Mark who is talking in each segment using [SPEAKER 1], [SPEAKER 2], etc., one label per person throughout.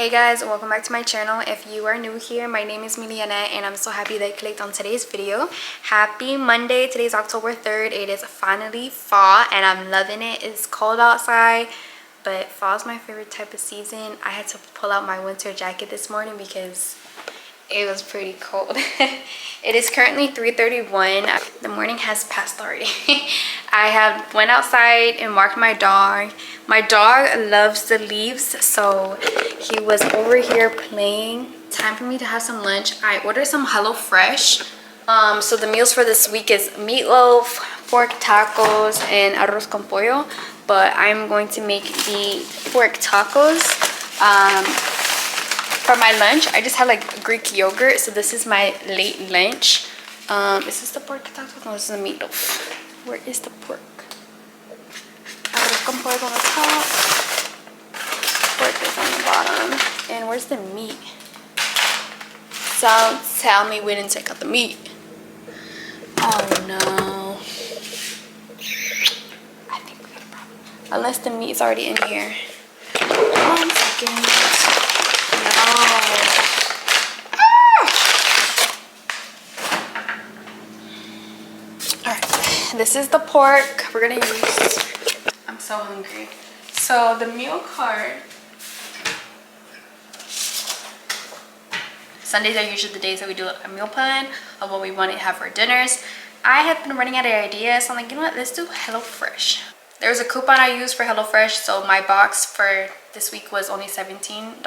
[SPEAKER 1] Hey guys, welcome back to my channel. If you are new here, my name is Mileanet and I'm so happy that you clicked on today's video. Happy Monday. Today's October 3rd. It is finally fall and I'm loving it. It's cold outside, but fall is my favorite type of season. I had to pull out my winter jacket this morning because it was pretty cold. It is currently 3:31. The morning has passed already. I have went outside and walked my dog. My dog loves the leaves, so he was over here playing. Time for me to have some lunch. I ordered some HelloFresh. So the meals for this week is meatloaf, pork tacos, and arroz con pollo. But I'm going to make the pork tacos. For my lunch, I just had like Greek yogurt. So this is my late lunch. Is this the pork tacos? No, this is the meatloaf. Where is the pork? Arroz con pollo on the top. Pork is on the bottom. And where's the meat? Don't tell me we didn't take out the meat. Oh no. I think we got a problem. Unless the meat is already in here. 1 second. No. Alright, this is the pork we're gonna use. I'm so hungry. So the meal card. Sundays are usually the days that we do a meal plan of what we want to have for dinners. I have been running out of ideas, so I'm like, you know what, let's do HelloFresh. There was a coupon I used for HelloFresh, so my box for this week was only $17.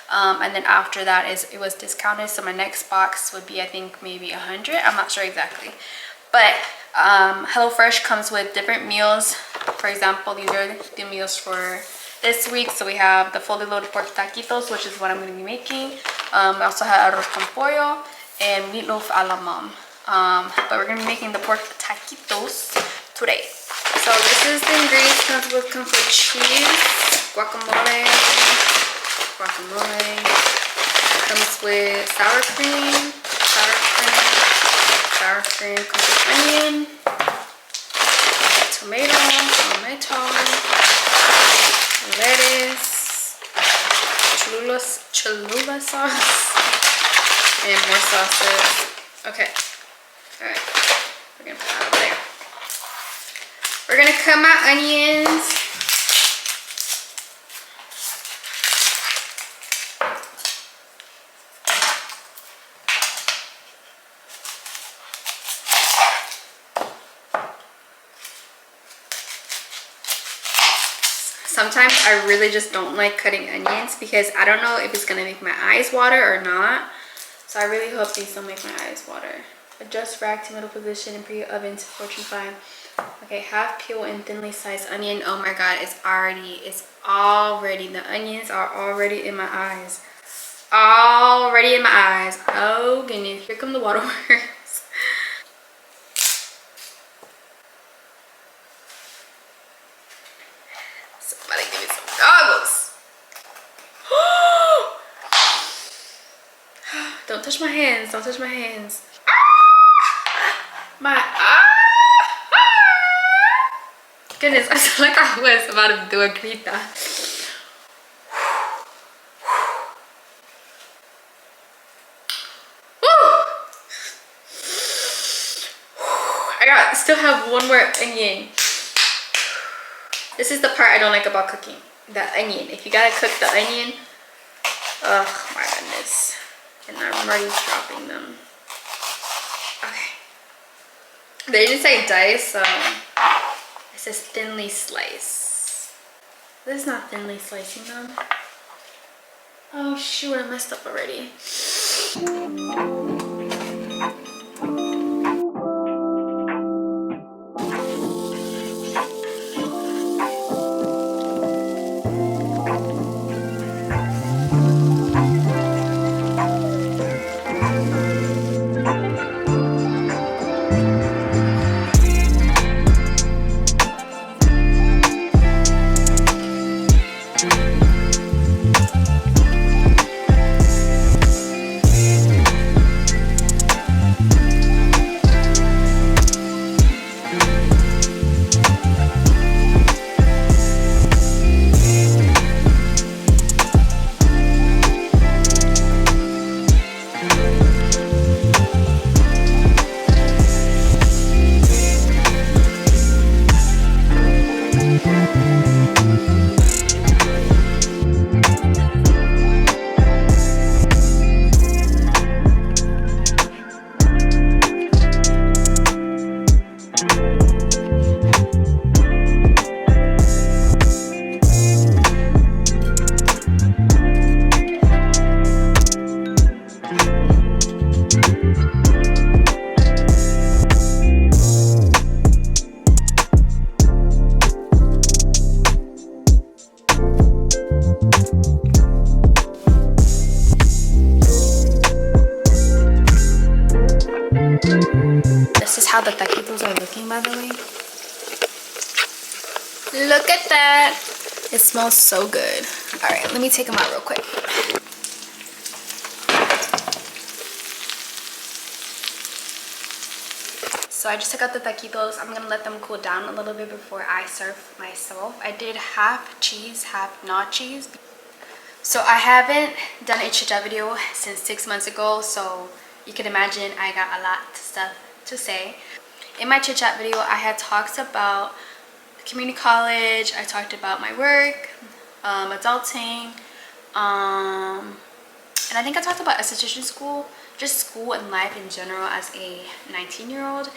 [SPEAKER 1] And then after that it was discounted, so my next box would be, I think, maybe 100. I'm not sure exactly. But HelloFresh comes with different meals. For example, these are the meals for this week. So we have the fully loaded pork taquitos, which is what I'm going to be making. We also have arroz con pollo and meatloaf a la mom. But we're going to be making the pork taquitos today. So this is the ingredients. Comes with cheese, guacamole. Comes with sour cream, comes with onion, tomato, lettuce, Cholula sauce, and more sauces. Okay, all right, we're gonna put that over there. We're gonna cut my onions. Sometimes I really just don't like cutting onions because I don't know if it's gonna make my eyes water or not. So I really hope these don't make my eyes water. Adjust rack to middle position and preheat oven to 425. Okay, half peel and thinly sliced onion. Oh my god, the onions are already in my eyes. Oh goodness, here come the waterworks. Somebody give me some goggles. Don't touch my hands. Goodness, I feel like I was about to do a grita. I still have one more onion. This is the part I don't like about cooking. The onion. If you gotta cook the onion, oh my goodness. And I'm already dropping them. Okay. They didn't say dice, so it says thinly slice. This is not thinly slicing them. Oh shoot, I messed up already. This is how the taquitos are looking, by the way. Look at that. It smells so good. All right, let me take them out real quick. So I just took out the taquitos. I'm gonna let them cool down a little bit before I serve myself. I did half cheese, half not cheese. So I haven't done a chit chat video since 6 months ago, so you can imagine I got a lot of stuff to say. In my chit chat video, I had talked about community college, I talked about my work, adulting, and I think I talked about esthetician school, just school and life in general as a 19-year-old.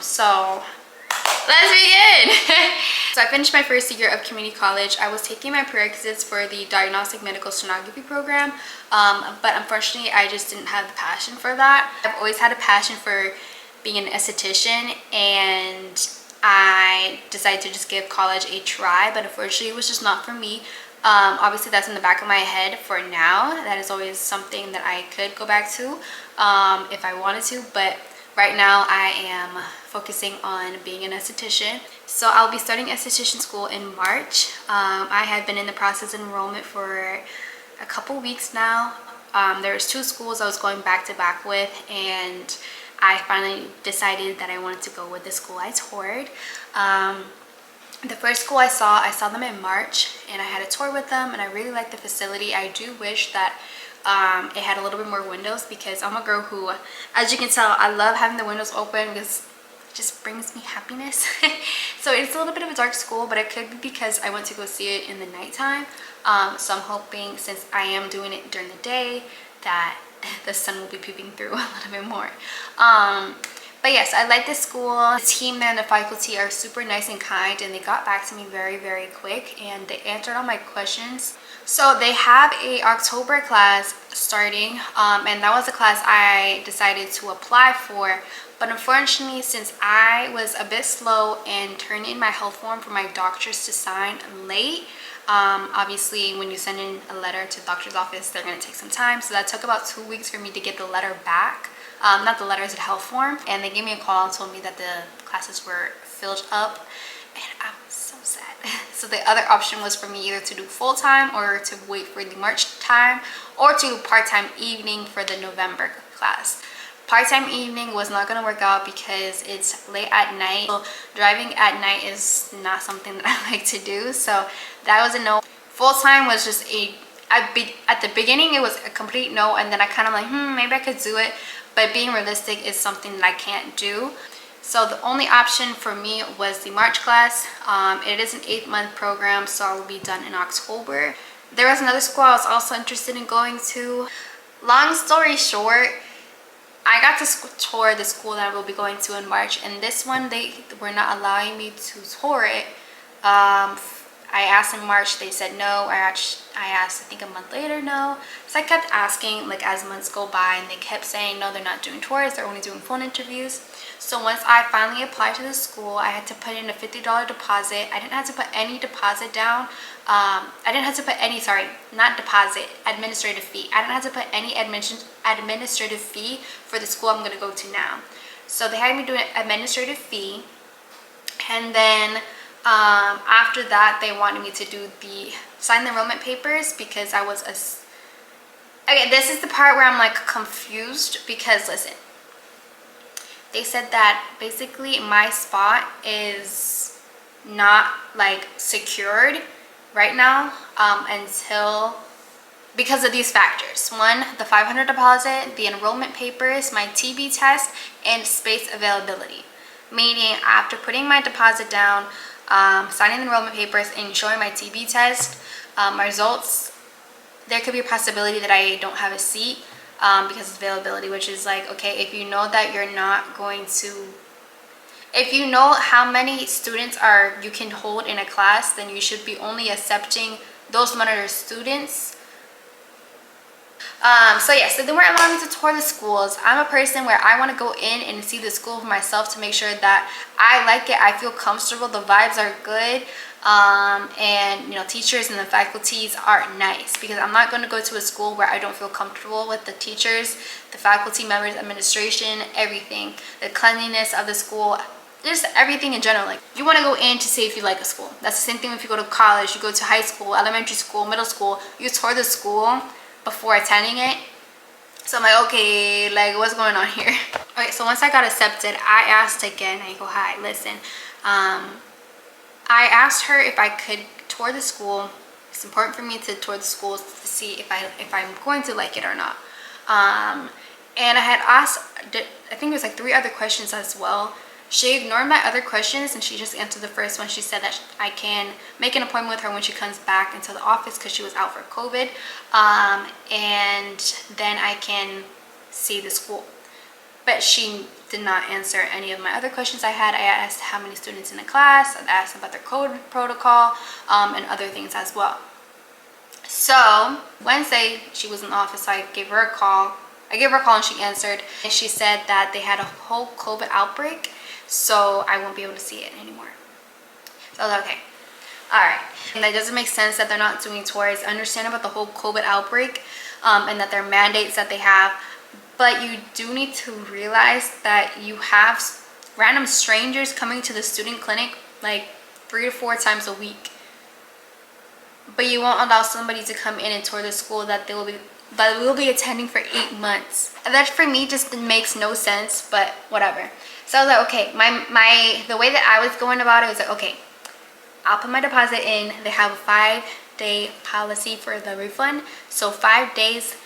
[SPEAKER 1] So let's begin. So I finished my first year of community college. I was taking my prerequisites for the diagnostic medical sonography program, but unfortunately I just didn't have the passion for that. I've always had a passion for being an esthetician, and I decided to just give college a try, but unfortunately it was just not for me. Obviously that's in the back of my head for now. That is always something that I could go back to if I wanted to, but right now I am focusing on being an esthetician. So I'll be starting esthetician school in March. I had been in the process of enrollment for a couple weeks now. There's 2 schools I was going back to back with, and I finally decided that I wanted to go with the school I toured. The first school I saw them in March, and I had a tour with them, and I really liked the facility. I do wish that it had a little bit more windows, because I'm a girl who, as you can tell, I love having the windows open because it just brings me happiness. So it's a little bit of a dark school, but it could be because I went to go see it in the nighttime. So I'm hoping, since I am doing it during the day, that the sun will be peeping through a little bit more. But yes, I like this school. The team and the faculty are super nice and kind, and they got back to me very, very quick, and they answered all my questions. So they have a October class starting, and that was a class I decided to apply for. But unfortunately, since I was a bit slow in turning in my health form for my doctors to sign late, obviously when you send in a letter to the doctor's office, they're going to take some time. So that took about 2 weeks for me to get the letter back. Not the letters, the health form. And they gave me a call and told me that the classes were filled up, and I was so sad. So the other option was for me either to do full-time or to wait for the March time, or to do part-time evening for the November class. Part-time evening was not going to work out because it's late at night. So driving at night is not something that I like to do. So that was a no. Full-time was just at the beginning it was a complete no, and then I kind of like, maybe I could do it. But being realistic is something that I can't do. So the only option for me was the March class. It is an 8-month program, so I will be done in October. There was another school I was also interested in going to. Long story short, I got to tour the school that I will be going to in March, and this one they were not allowing me to tour it. I asked in March, they said no. I asked I think a month later, no. So I kept asking like as months go by, and they kept saying no, they're not doing tours, they're only doing phone interviews. So once I finally applied to the school, I had to put in a $50 deposit. I didn't have to put any deposit down. I didn't have to put any, sorry, not deposit, administrative fee. I didn't have to put any administrative fee for the school I'm going to go to now. So they had me do an administrative fee, and then after that they wanted me to sign the enrollment papers, because I was okay, this is the part where I'm like confused, because listen, they said that basically my spot is not like secured right now until, because of these factors. One, the $500 deposit, the enrollment papers, my TB test, and space availability. Meaning after putting my deposit down, signing the enrollment papers, and showing my TB test, my results, there could be a possibility that I don't have a seat because of availability, which is like, okay, if you know that you're not going to If you know how many students you can hold in a class, then you should be only accepting those monitored students. So yeah, so they weren't allowing me to tour the schools. I'm a person where I want to go in and see the school for myself to make sure that I like it, I feel comfortable, the vibes are good, and you know, teachers and the faculties are nice, because I'm not going to go to a school where I don't feel comfortable with the teachers, the faculty members, administration, everything, the cleanliness of the school, just everything in general. Like, you want to go in to see if you like a school. That's the same thing if you go to college, you go to high school, elementary school, middle school, you tour the school before attending it. So I'm like, okay, like, what's going on here? Okay, so once I got accepted, I asked again. I go, hi, listen, I asked her if I could tour the school. It's important for me to tour the schools to see if I'm going to like it or not. And I had asked, I think it was like 3 other questions as well. She ignored my other questions and she just answered the first one. She said that I can make an appointment with her when she comes back into the office because she was out for COVID. And then I can see the school. But she did not answer any of my other questions I had. I asked how many students in the class. I asked about their code protocol, and other things as well. So Wednesday, she was in the office, so I gave her a call. And she answered. And she said that they had a whole COVID outbreak, so I won't be able to see it anymore. So I was like, okay, all right. And that doesn't make sense that they're not doing tours. I understand about the whole COVID outbreak, and that there are mandates that they have. But you do need to realize that you have random strangers coming to the student clinic like 3 to 4 times a week. But you won't allow somebody to come in and tour the school that will be attending for 8 months. And that for me just makes no sense, but whatever. So I was like, okay, the way that I was going about it was like, okay, I'll put my deposit in. They have a 5-day policy for the refund. So 5 days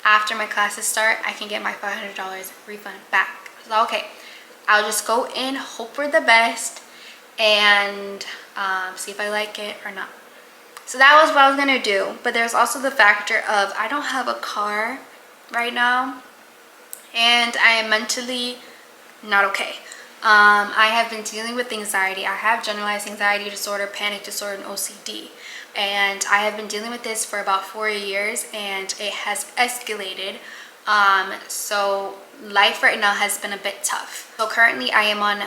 [SPEAKER 1] after my classes start, I can get my $500 refund back. So okay, I'll just go in, hope for the best, and see if I like it or not. So that was what I was gonna do. But there's also the factor of I don't have a car right now, and I am mentally not okay. I have been dealing with anxiety. I have generalized anxiety disorder, panic disorder, and OCD. And I have been dealing with this for about 4 years, and it has escalated. So life right now has been a bit tough. So currently I am on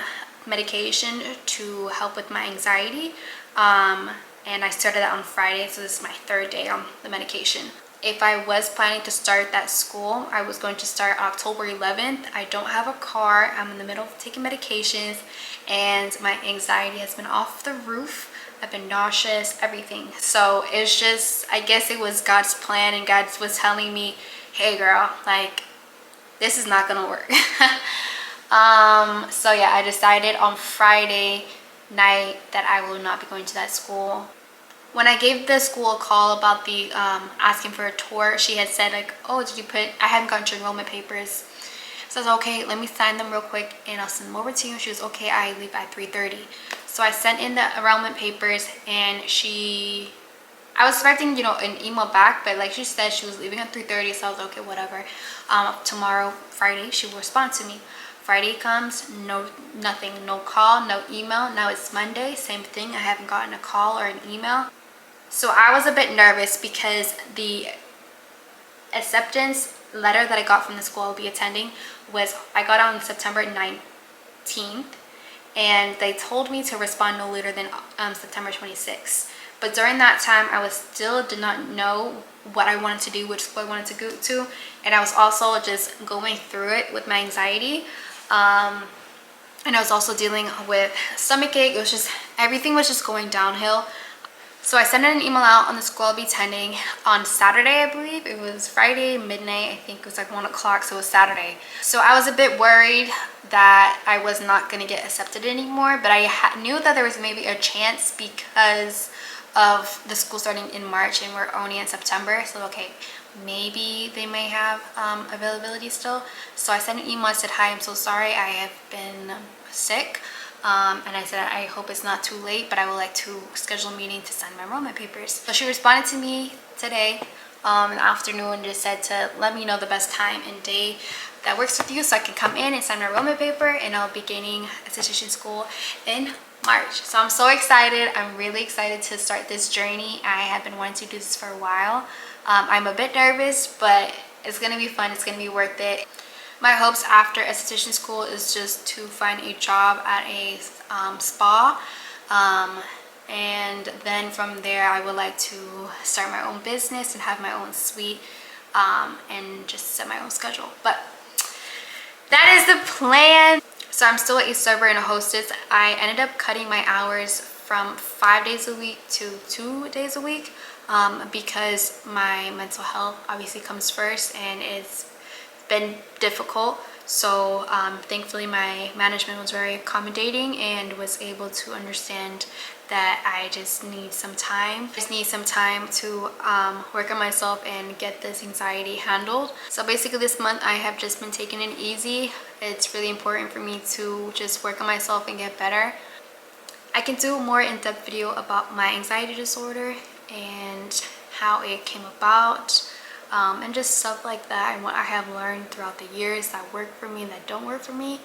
[SPEAKER 1] medication to help with my anxiety. And I started that on Friday, so this is my 3rd day on the medication. If I was planning to start that school, I was going to start October 11th. I don't have a car. I'm in the middle of taking medications, and my anxiety has been off the roof. I've been nauseous, everything. So it's just, I guess it was God's plan, and God was telling me, hey girl, like, this is not gonna work. So yeah, I decided on Friday night that I will not be going to that school. When I gave the school a call about the asking for a tour, she had said like, oh, I hadn't gotten your enrollment papers. So I was okay, let me sign them real quick and I'll send them over to you. She was okay, I leave at 3:30. So I sent in the enrollment papers, and I was expecting, you know, an email back, but like she said, she was leaving at 3:30, so I was okay, whatever. Tomorrow, Friday, she will respond to me. Friday comes, nothing, no call, no email. Now it's Monday, same thing. I haven't gotten a call or an email. So I was a bit nervous because the acceptance letter that I got from the school I'll be attending I got on September 19th, and they told me to respond no later than September 26th. But during that time, I did not know what I wanted to do, which school I wanted to go to, and I was also just going through it with my anxiety. And I was also dealing with stomachache. It was just, everything was just going downhill. So I sent an email out on the school I'll be attending on Saturday, I believe. It was Friday, midnight. I think it was like 1 o'clock, so it was Saturday. So I was a bit worried that I was not going to get accepted anymore, but I knew that there was maybe a chance because of the school starting in March and we're only in September. So okay, maybe they may have availability still. So I sent an email. I said, hi, I'm so sorry, I have been sick. And I said, I hope it's not too late, but I would like to schedule a meeting to sign my enrollment papers. So she responded to me today in the afternoon, and just said to let me know the best time and day that works with you so I can come in and sign my enrollment paper, and I'll be beginning esthetician school in March. So I'm so excited. I'm really excited to start this journey. I have been wanting to do this for a while. I'm a bit nervous, but it's gonna be fun. It's gonna be worth it. My hopes after esthetician school is just to find a job at a spa, and then from there I would like to start my own business and have my own suite, and just set my own schedule. But that is the plan. So I'm still a server and a hostess. I ended up cutting my hours from 5 days a week to 2 days a week, because my mental health obviously comes first, and it's been difficult. So thankfully my management was very accommodating and was able to understand that I just need some time. To work on myself and get this anxiety handled. So basically this month I have just been taking it easy. It's really important for me to just work on myself and get better. I can do a more in-depth video about my anxiety disorder and how it came about, and just stuff like that, and what I have learned throughout the years that work for me and that don't work for me.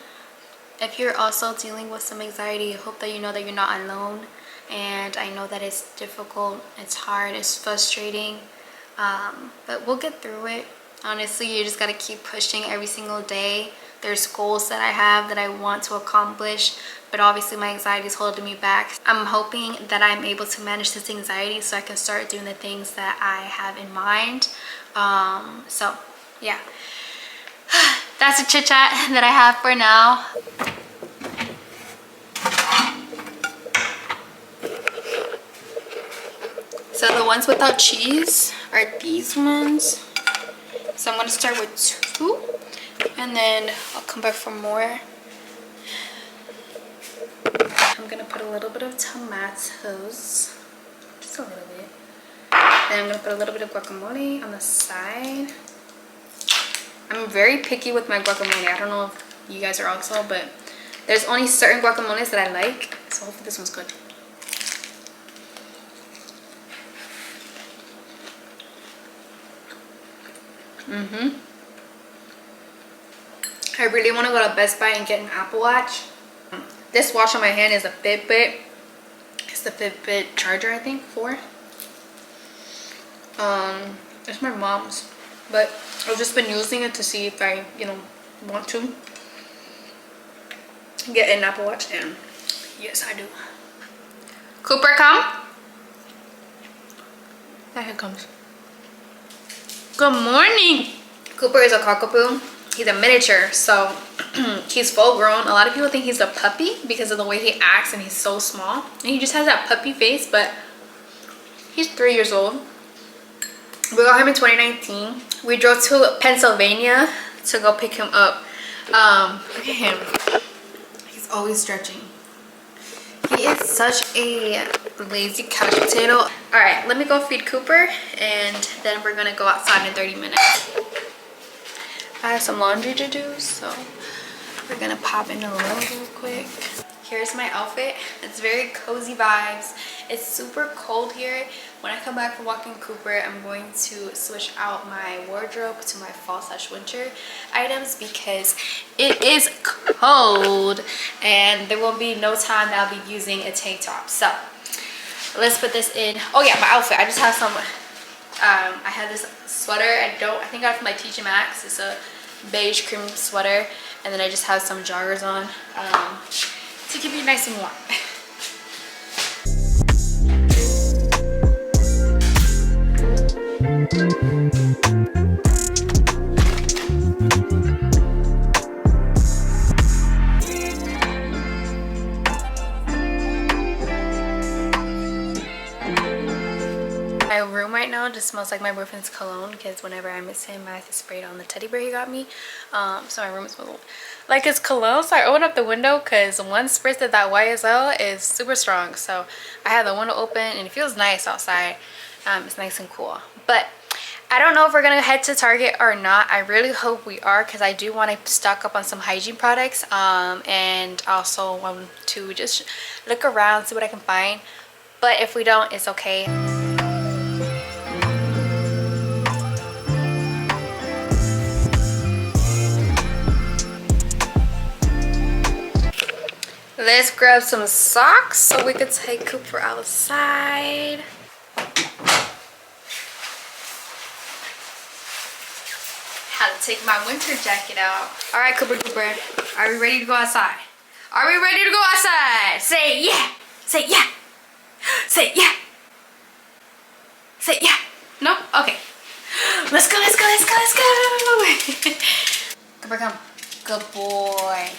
[SPEAKER 1] If you're also dealing with some anxiety, I hope that you know that you're not alone. And I know that it's difficult, it's hard, it's frustrating, but we'll get through it. Honestly, you just gotta keep pushing every single day. There's goals that I have that I want to accomplish, but obviously my anxiety is holding me back. I'm hoping that I'm able to manage this anxiety so I can start doing the things that I have in mind. So yeah, that's a chit chat that I have for now. So the ones without cheese are these ones. So I'm gonna start with 2, and then I'll come back for more. I'm gonna put a little bit of tomatoes, just a little bit. Then I'm gonna put a little bit of guacamole on the side. I'm very picky with my guacamole. I don't know if you guys are also, but there's only certain guacamoles that I like. So hopefully this one's good. I really want to go to Best Buy and get an Apple Watch. This watch on my hand is a Fitbit. It's the Fitbit charger, I think, 4. It's my mom's, but I've just been using it to see if I, want to get an Apple Watch, and yes, I do. Cooper, come. There he comes. Good morning. Cooper is a cockapoo. He's a miniature, so he's full grown. A lot of people think he's a puppy because of the way he acts, and he's so small. And he just has that puppy face, but he's 3 years old. We got him in 2019. We drove to Pennsylvania to go pick him up. Look at him. He's always stretching. He is such a lazy couch potato. All right, let me go feed Cooper, and then we're gonna go outside in 30 minutes. I have some laundry to do, so we're gonna pop in a little real quick. Here's my outfit. It's very cozy vibes. It's super cold here. When I come back from walking Cooper, I'm going to switch out my wardrobe to my fall/winter items because it is cold, and there will be no time that I'll be using a tank top. So let's put this in. Oh yeah, my outfit. I just have some. I have this sweater. I think I got it from my TJ Maxx. It's a beige cream sweater, and then I just have some joggers on to keep you nice and warm. My room right now just smells like my boyfriend's cologne, because whenever I miss him, I have to spray it on the teddy bear he got me. So my room smells like his cologne. So I opened up the window because one spritz of that YSL is super strong. So I have the window open, and it feels nice outside. It's nice and cool. But I don't know if we're gonna head to Target or not. I really hope we are, because I do want to stock up on some hygiene products, and also want to just look around, see what I can find. But if we don't, it's okay. Let's grab some socks so we could take Cooper outside. Had to take my winter jacket out. All right, Cooper, are we ready to go outside? Are we ready to go outside? Say yeah. Say yeah. Say yeah. Say yeah. No? Okay. Let's go, let's go, let's go, let's go. Cooper, come. Good boy.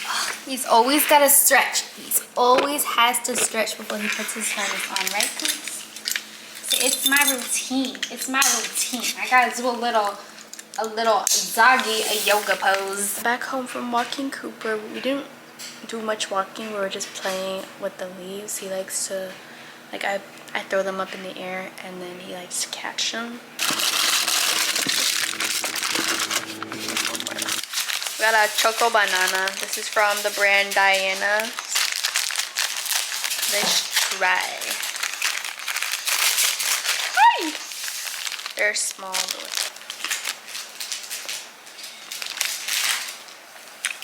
[SPEAKER 1] Oh, he's always got to stretch. He's always has to stretch before he puts his harness on, right, Coops? So it's my routine. It's my routine. I gotta do a little doggy, a yoga pose. Back home from walking Cooper, we didn't do much walking. We were just playing with the leaves. He likes to, like, I throw them up in the air and then he likes to catch them. We got a choco banana. This is from the brand Diana. Let's try. Hi! They're small.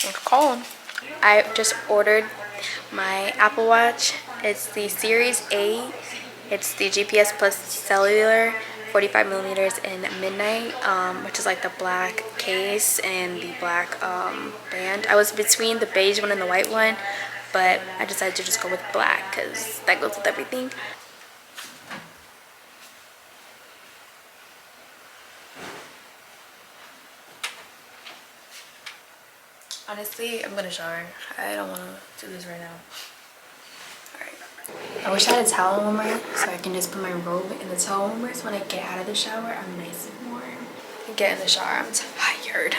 [SPEAKER 1] It's cold. I just ordered my Apple Watch. It's the Series A. It's the GPS Plus Cellular, 45 millimeters in midnight, which is like the black case and the black band. I was between the beige one and the white one, but I decided to just go with black because that goes with everything. Honestly, I'm gonna shower. I don't want to do this right now. Alright. I wish I had a towel warmer so I can just put my robe in the towel warmer so when I get out of the shower, I'm nice and warm. Get in the shower, I'm tired.